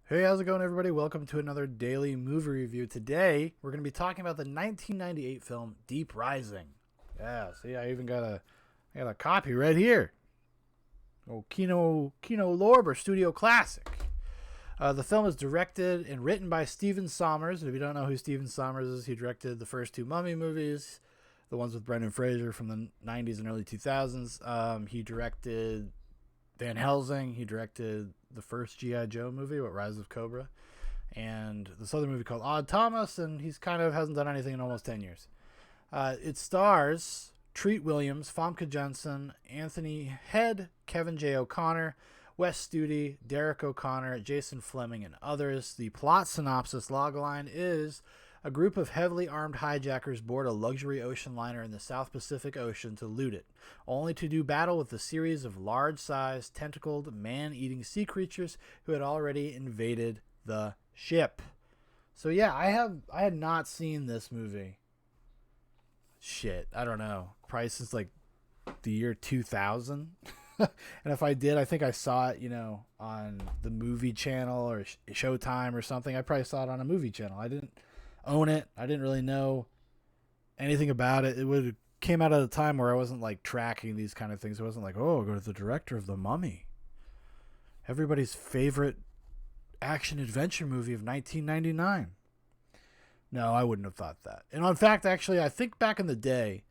Hey, how's it going, everybody? Welcome to another daily movie review. Today, we're going to be talking about the 1998 film Deep Rising. Yeah, see, I got a copy right here. Oh, Kino Lorber Studio Classic. The film is directed and written by Stephen Sommers. And if you don't know who Stephen Sommers is, he directed the first two Mummy movies, the ones with Brendan Fraser from the 90s and early 2000s. He directed Van Helsing. He directed the first G.I. Joe movie, Rise of Cobra, and this other movie called Odd Thomas, and he's kind of hasn't done anything in almost 10 years. It stars Treat Williams, Famke Janssen, Anthony Head, Kevin J. O'Connor, Wes Studi, Derek O'Connor, Jason Fleming, and others. The plot synopsis logline is: a group of heavily armed hijackers board a luxury ocean liner in the South Pacific Ocean to loot it, only to do battle with a series of large-sized, tentacled, man-eating sea creatures who had already invaded the ship. So yeah, I had not seen this movie. Shit, I don't know. Probably since like the year 2000. And if I did, I think I saw it, on the movie channel or Showtime or something. I probably saw it on a movie channel. I didn't own it. I didn't really know anything about it. It would have came out at a time where I wasn't like tracking these kind of things. It wasn't like, oh, go to the director of The Mummy, everybody's favorite action adventure movie of 1999. No, I wouldn't have thought that. And in fact, actually, I think back in the day,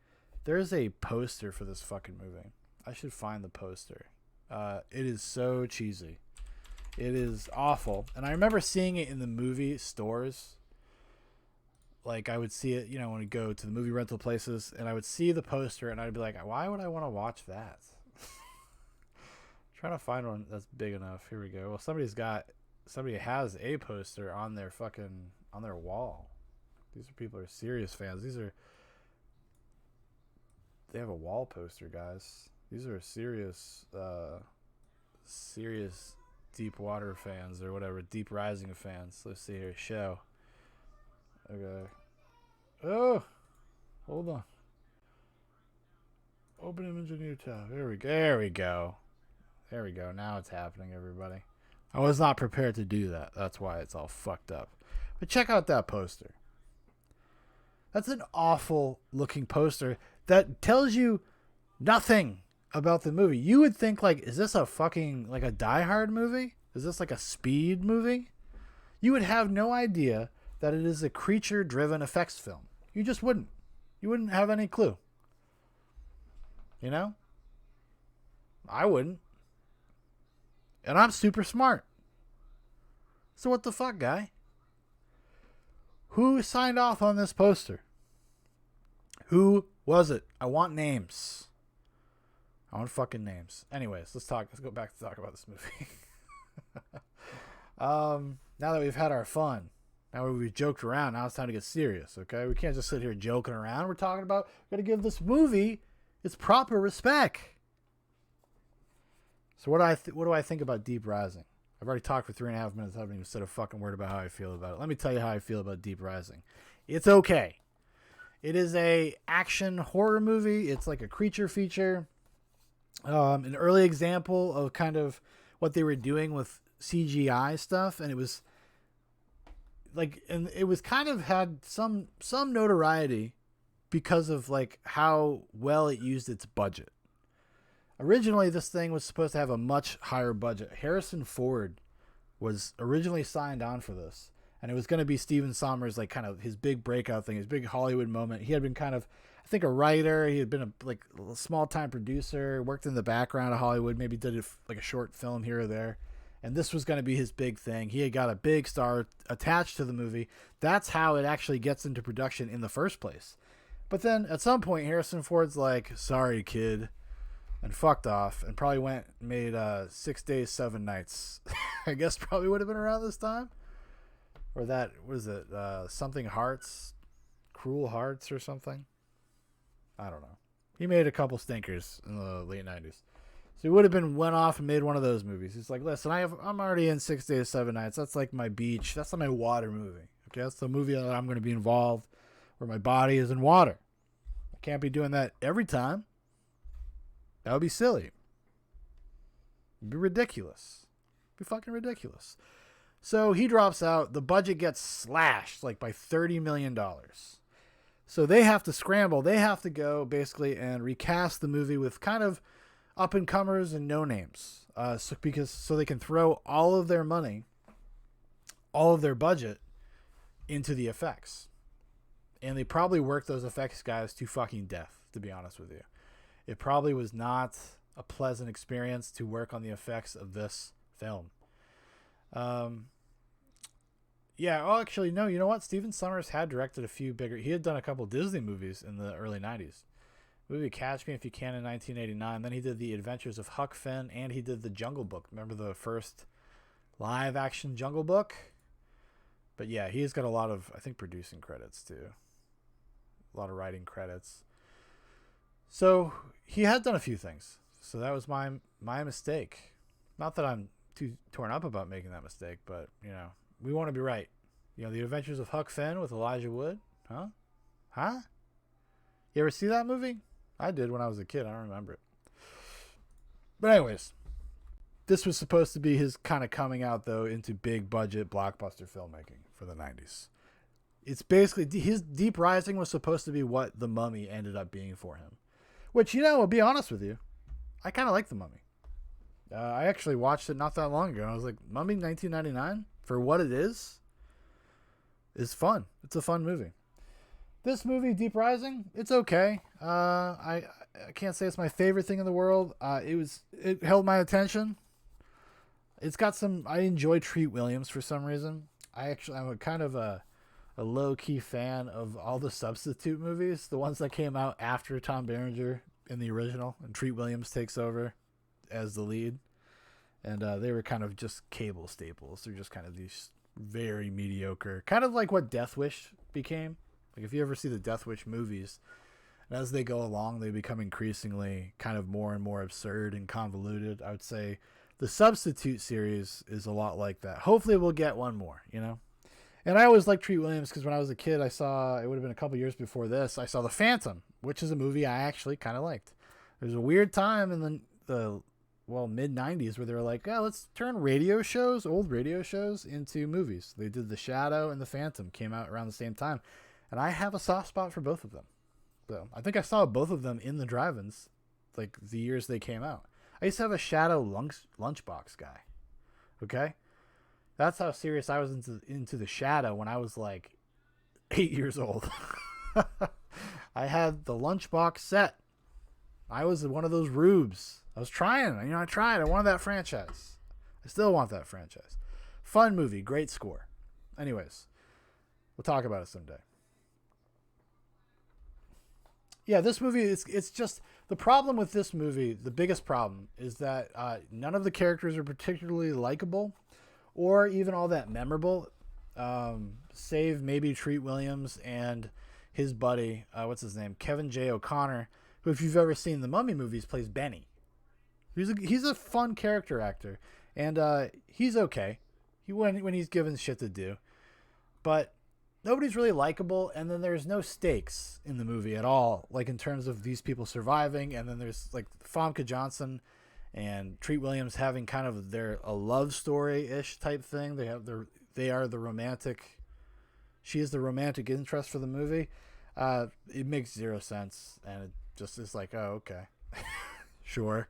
there's a poster for this fucking movie. I should find the poster. It is so cheesy. It is awful. And I remember seeing it in the movie stores. Like, I would see it, when we go to the movie rental places, and I would see the poster, and I'd be like, why would I want to watch that? Trying to find one that's big enough. Here we go. Well, somebody has a poster on their wall. These are people who are serious fans. They have a wall poster, guys. These are serious deep water fans or whatever, Deep Rising fans. Let's see here. Show. Okay. Oh, hold on. Open image of new tab. There we go. There we go. There we go. Now it's happening, everybody. I was not prepared to do that. That's why it's all fucked up. But check out that poster. That's an awful looking poster that tells you nothing about the movie. You would think, like, is this a fucking, like, a Die Hard movie? Is this like a Speed movie? You would have no idea that it is a creature driven effects film. You just wouldn't. You wouldn't have any clue. I wouldn't. And I'm super smart. So what the fuck, guy? Who signed off on this poster? Who was it? I want names. I want fucking names. Anyways, let's go back to talk about this movie. Now that we've had our fun, now we've joked around, now it's time to get serious, okay? We can't just sit here joking around. We gotta give this movie its proper respect. So what do I think about Deep Rising? I've already talked for 3.5 minutes. I haven't even said a fucking word about how I feel about it. Let me tell you how I feel about Deep Rising. It's okay. It is a action horror movie. It's like a creature feature. An early example of kind of what they were doing with CGI stuff, and it was kind of had some notoriety because of like how well it used its budget. Originally, this thing was supposed to have a much higher budget. Harrison Ford was originally signed on for this, and it was going to be Stephen Sommers, like kind of his big breakout thing, his big Hollywood moment. He had been kind of, I think, a writer. He had been a small time producer, worked in the background of Hollywood, maybe did like a short film here or there. And this was going to be his big thing. He had got a big star attached to the movie. That's how it actually gets into production in the first place. But then at some point, Harrison Ford's like, sorry, kid, and fucked off, and probably went and made 6 Days, 7 Nights. I guess probably would have been around this time. Or that, was it, something Hearts? Cruel Hearts or something? I don't know. He made a couple stinkers in the late 90s. So he would have went off and made one of those movies. He's like, listen, I'm already in 6 Days, 7 Nights. That's like my beach. That's like my water movie. Okay, that's the movie that I'm going to be involved where my body is in water. I can't be doing that every time. That would be silly. It'd be ridiculous. It'd be fucking ridiculous. So he drops out. The budget gets slashed like by $30 million. So they have to scramble. They have to go basically and recast the movie with kind of up and comers and no names. So they can throw all of their money, all of their budget into the effects. And they probably worked those effects guys to fucking death, to be honest with you. It probably was not a pleasant experience to work on the effects of this film. Yeah, oh, actually, no, you know what? Stephen Sommers had directed a few bigger... He had done a couple Disney movies in the early 90s. The movie Catch Me If You Can in 1989. Then he did The Adventures of Huck Finn, and he did The Jungle Book. Remember the first live-action Jungle Book? But yeah, he's got a lot of, I think, producing credits, too. A lot of writing credits. So he had done a few things. So that was my mistake. Not that I'm too torn up about making that mistake, but, you know, we want to be right. You know, The Adventures of Huck Finn with Elijah Wood? Huh? You ever see that movie? I did when I was a kid. I don't remember it. But anyways, this was supposed to be his kind of coming out, though, into big budget blockbuster filmmaking for the 90s. It's basically, his Deep Rising was supposed to be what The Mummy ended up being for him. Which, you know, I'll be honest with you, I kind of like The Mummy. I actually watched it not that long ago. I was like, Mummy 1999, for what it is fun. It's a fun movie. This movie, Deep Rising, it's okay. I can't say it's my favorite thing in the world. It held my attention. It's got some... I enjoy Treat Williams for some reason. I'm a kind of a low-key fan of all the substitute movies, the ones that came out after Tom Berenger in the original, and Treat Williams takes over as the lead. And they were kind of just cable staples. They're just kind of these very mediocre, kind of like what Death Wish became. Like if you ever see the Death Wish movies, and as they go along, they become increasingly kind of more and more absurd and convoluted. I would say the Substitute series is a lot like that. Hopefully we'll get one more, you know? And I always liked Treat Williams because when I was a kid, it would have been a couple years before this, I saw The Phantom, which is a movie I actually kind of liked. There's a weird time in the mid-90s where they were like, oh, let's turn old radio shows into movies. They did The Shadow and The Phantom, came out around the same time. And I have a soft spot for both of them. So I think I saw both of them in the drive-ins, like the years they came out. I used to have a Shadow lunchbox guy. Okay? That's how serious I was into The Shadow when I was like 8 years old. I had the lunchbox set. I was one of those rubes. I was trying. I tried. I wanted that franchise. I still want that franchise. Fun movie. Great score. Anyways, we'll talk about it someday. Yeah, this movie, it's just... The problem with this movie, the biggest problem, is that none of the characters are particularly likable or even all that memorable, save maybe Treat Williams and his buddy, what's his name? Kevin J. O'Connor, who, if you've ever seen the Mummy movies, plays Benny. He's a fun character actor, and he's okay when he's given shit to do. But nobody's really likable, and then there's no stakes in the movie at all, like in terms of these people surviving, and then there's like Famke Johnson and Treat Williams having kind of a love story-ish type thing. They are the romantic... She is the romantic interest for the movie. It makes zero sense, and it just is like, oh, okay. Sure.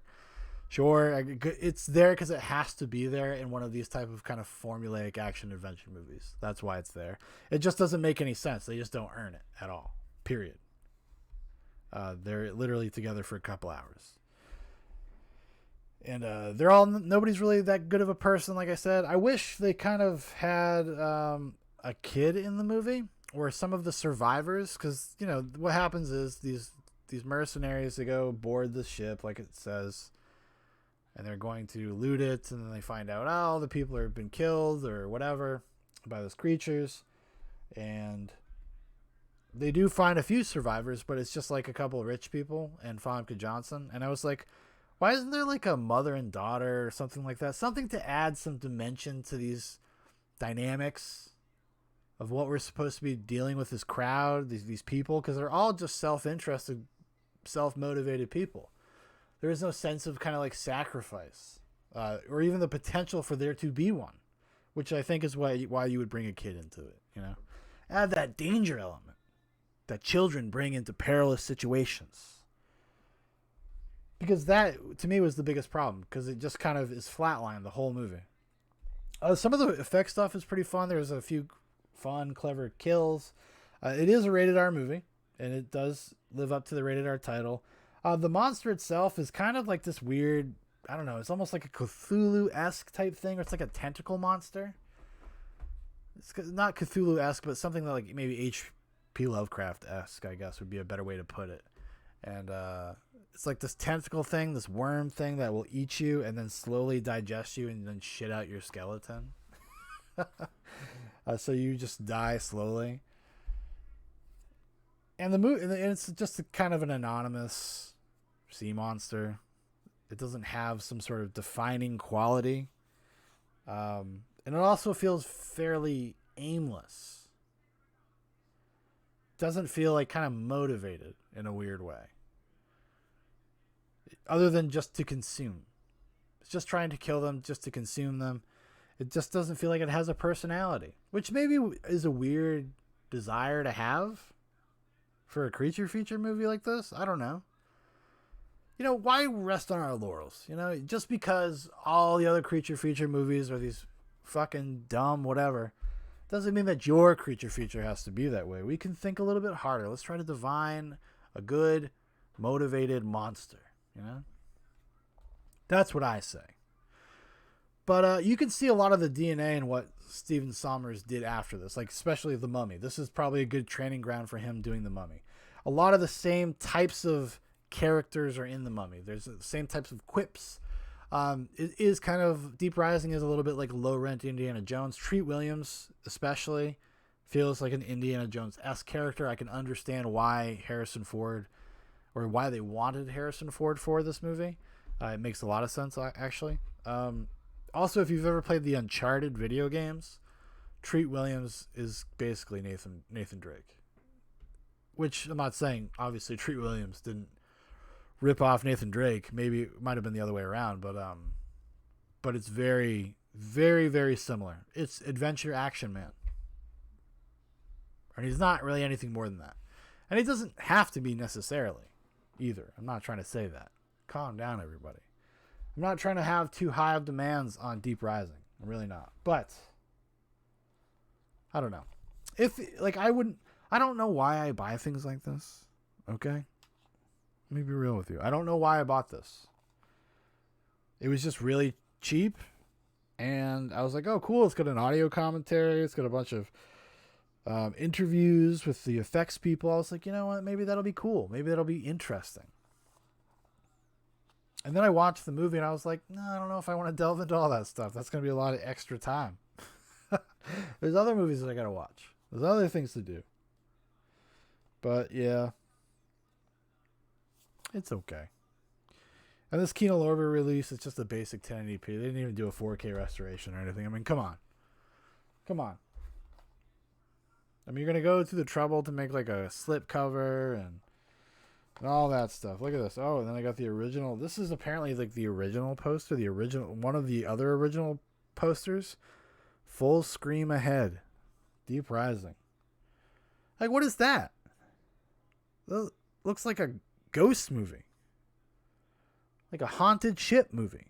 It's there because it has to be there in one of these type of kind of formulaic action-adventure movies. That's why it's there. It just doesn't make any sense. They just don't earn it at all. Period. They're literally together for a couple hours. And nobody's really that good of a person, like I said. I wish they kind of had a kid in the movie, or some of the survivors, because, you know, what happens is these mercenaries, they go board the ship, like it says, and they're going to loot it, and then they find out, oh, the people have been killed or whatever by those creatures, and they do find a few survivors, but it's just like a couple of rich people and Famke Johnson. And I was like, why isn't there like a mother and daughter or something like that? Something to add some dimension to these dynamics of what we're supposed to be dealing with, this crowd, these people, because they're all just self-interested, self-motivated people. There is no sense of kind of like sacrifice, or even the potential for there to be one, which I think is why you would bring a kid into it. You know, add that danger element that children bring into perilous situations. Because that, to me, was the biggest problem. Because it just kind of is flatlined the whole movie. Some of the effect stuff is pretty fun. There's a few fun, clever kills. It is a rated R movie, and it does live up to the rated R title. The monster itself is kind of like this weird, I don't know, it's almost like a Cthulhu-esque type thing, or it's like a tentacle monster. It's not Cthulhu-esque, but something that like maybe H.P. Lovecraft-esque, I guess, would be a better way to put it. And it's like this tentacle thing, this worm thing that will eat you and then slowly digest you and then shit out your skeleton. So you just die slowly. And it's just kind of an anonymous sea monster. It doesn't have some sort of defining quality. And it also feels fairly aimless. Doesn't feel like kind of motivated in a weird way. Other than just to consume. It's just trying to kill them, just to consume them. It just doesn't feel like it has a personality. Which maybe is a weird desire to have for a creature feature movie like this. I don't know. You know, why rest on our laurels? You know, just because all the other creature feature movies are these fucking dumb whatever, doesn't mean that your creature feature has to be that way. We can think a little bit harder. Let's try to divine a good, motivated monster. You know? That's what I say. But you can see a lot of the DNA in what Stephen Sommers did after this, like especially The Mummy. This is probably a good training ground for him doing The Mummy. A lot of the same types of characters are in The Mummy. There's the same types of quips. It is kind of, Deep Rising is a little bit like low-rent Indiana Jones. Treat Williams especially feels like an Indiana Jones-esque character. I can understand why Harrison Ford, or why they wanted Harrison Ford for this movie. It makes a lot of sense, actually. Also, if you've ever played the Uncharted video games, Treat Williams is basically Nathan Drake. Which I'm not saying, obviously, Treat Williams didn't rip off Nathan Drake. Maybe it might have been the other way around, but it's very, very, very similar. It's adventure action man. And he's not really anything more than that. And he doesn't have to be necessarily either. I'm not trying to say that. Calm down, everybody. I'm not trying to have too high of demands on Deep Rising. I'm really not. But I don't know. I don't know why I buy things like this. Okay? Let me be real with you. I don't know why I bought this. It was just really cheap. And I was like, oh, cool. It's got an audio commentary. It's got a bunch of interviews with the effects people. I was like, you know what? Maybe that'll be cool. Maybe that'll be interesting. And then I watched the movie and I was like, no, I don't know if I want to delve into all that stuff. That's going to be a lot of extra time. There's other movies that I got to watch. There's other things to do. But yeah, it's okay. And this Kino Lorber release, it's just a basic 1080p. They didn't even do a 4K restoration or anything. I mean, come on. Come on. I mean, you're going to go through the trouble to make like a slip cover and all that stuff. Look at this. Oh, and then I got the original. This is apparently like the original poster, one of the other original posters. Full Scream Ahead. Deep Rising. Like, what is that? Looks like a ghost movie. Like a haunted ship movie.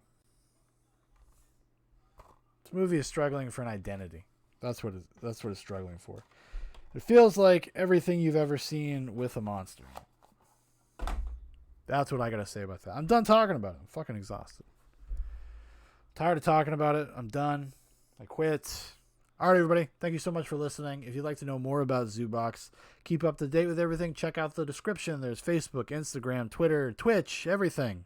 This movie is struggling for an identity. That's what it's struggling for. It feels like everything you've ever seen with a monster. That's what I gotta say about that. I'm done talking about it. I'm fucking exhausted. Tired of talking about it. I'm done. I quit. Alright, everybody. Thank you so much for listening. If you'd like to know more about Zoobox, keep up to date with everything, check out the description. There's Facebook, Instagram, Twitter, Twitch, everything.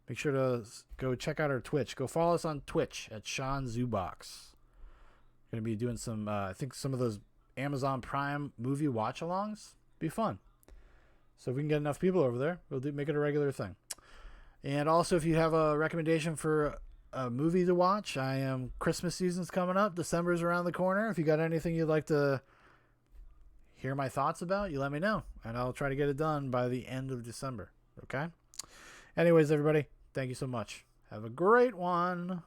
Make sure to go check out our Twitch. Go follow us on Twitch at Shaun Zoobox. Going to be doing some, I think some of those Amazon Prime movie watch-alongs. Be fun. So if we can get enough people over there, we'll make it a regular thing. And also, if you have a recommendation for a movie to watch, Christmas season's coming up. December's around the corner. If you got anything you'd like to hear my thoughts about, you let me know. And I'll try to get it done by the end of December. Okay? Anyways, everybody, thank you so much. Have a great one.